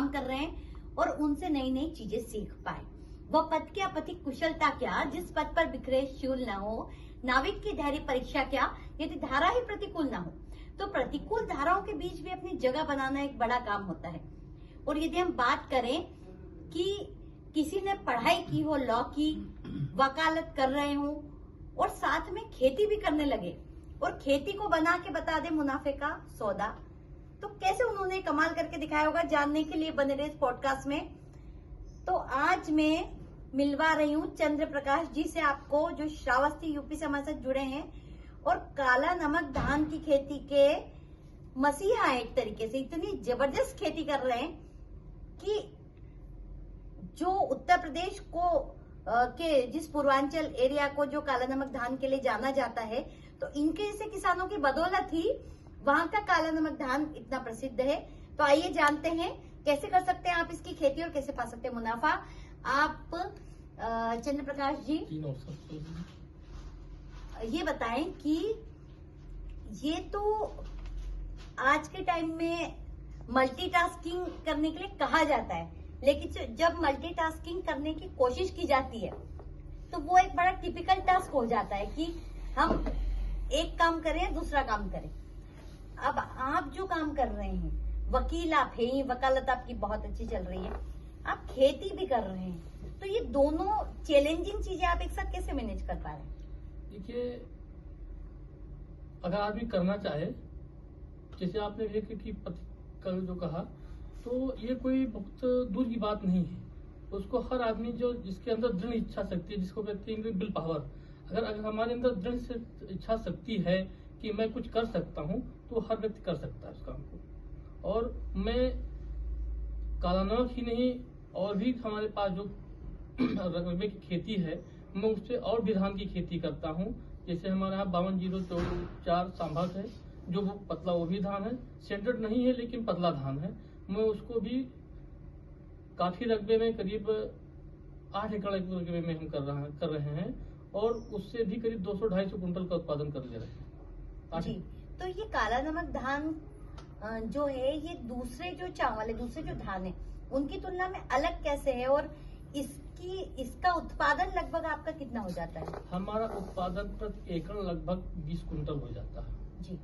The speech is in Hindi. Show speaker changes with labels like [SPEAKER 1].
[SPEAKER 1] काम कर रहे हैं और उनसे नई नई चीजें सीख पाए। वह पथ क्या पथि कुशलता क्या, जिस पथ पर बिखरे शूल न हो। नाविक की धैर्य परीक्षा क्या, यदि धारा ही प्रतिकूल न हो। तो प्रतिकूल धाराओं के बीच भी अपनी जगह बनाना एक बड़ा काम होता है। और यदि हम बात करें कि किसी ने पढ़ाई की हो, लॉ की, वकालत कर रहे हो और साथ में खेती भी करने लगे और खेती को बना के बता दे मुनाफे का सौदा, तो कैसे उन्होंने कमाल करके दिखाया होगा, जानने के लिए बने रहे इस पॉडकास्ट में। तो आज मैं मिलवा रही हूँ चंद्र प्रकाश जी से आपको, जो श्रावस्ती यूपी से हमारे साथ जुड़े हैं और काला नमक धान की खेती के मसीहा एक तरीके से। इतनी जबरदस्त खेती कर रहे हैं कि जो उत्तर प्रदेश को के जिस पूर्वांचल एरिया को जो काला नमक धान के लिए जाना जाता है, तो इनके जैसे किसानों की बदौलत ही वहां का काला नमक धान इतना प्रसिद्ध है। तो आइए जानते हैं कैसे कर सकते हैं आप इसकी खेती और कैसे पा सकते हैं मुनाफा। आप चंद्र प्रकाश जी ये बताएं कि ये तो आज के टाइम में मल्टीटास्किंग करने के लिए कहा जाता है, लेकिन जब मल्टीटास्किंग करने की कोशिश की जाती है तो वो एक बड़ा टिपिकल टास्क हो जाता है कि हम एक काम करें दूसरा काम करें। अब आप जो काम कर रहे हैं, वकील आप हैं, वकालत आपकी बहुत अच्छी चल रही है, आप खेती भी कर रहे हैं, तो ये दोनों चैलेंजिंग चीजें आप एक साथ कैसे मैनेज कर पा रहे हैं?
[SPEAKER 2] देखिए, अगर आदमी करना चाहे, जैसे आपने कि पति का जो कहा, तो ये कोई बहुत दूर की बात नहीं है। उसको हर आदमी जो जिसके अंदर दृढ़ इच्छा शक्ति है, जिसको कहते हैं विल पावर, अगर हमारे अंदर दृढ़ इच्छा शक्ति है कि मैं कुछ कर सकता हूँ, तो हर व्यक्ति कर सकता है उस काम को। और मैं काला नमक ही नहीं, और भी हमारे पास जो रकबे की खेती है, मैं उससे और भी धान की खेती करता हूँ। जैसे हमारे यहाँ 5204 सांभर है, जो वो पतला वो भी धान है, सेंट्रेड नहीं है लेकिन पतला धान है। मैं उसको भी काफी रकबे में, करीब 8 एकड़ रकबे में हम कर रहे हैं और उससे भी करीब 200-250 कुंटल का उत्पादन कर ले रहे हैं
[SPEAKER 1] जी। तो ये काला नमक धान जो है, ये दूसरे जो चावल है, दूसरे जो धान है, उनकी तुलना में अलग कैसे है और इसका उत्पादन लगभग आपका कितना हो जाता है?
[SPEAKER 2] हमारा उत्पादन प्रति एकड़ लगभग 20 कुंटल हो जाता है
[SPEAKER 1] जी।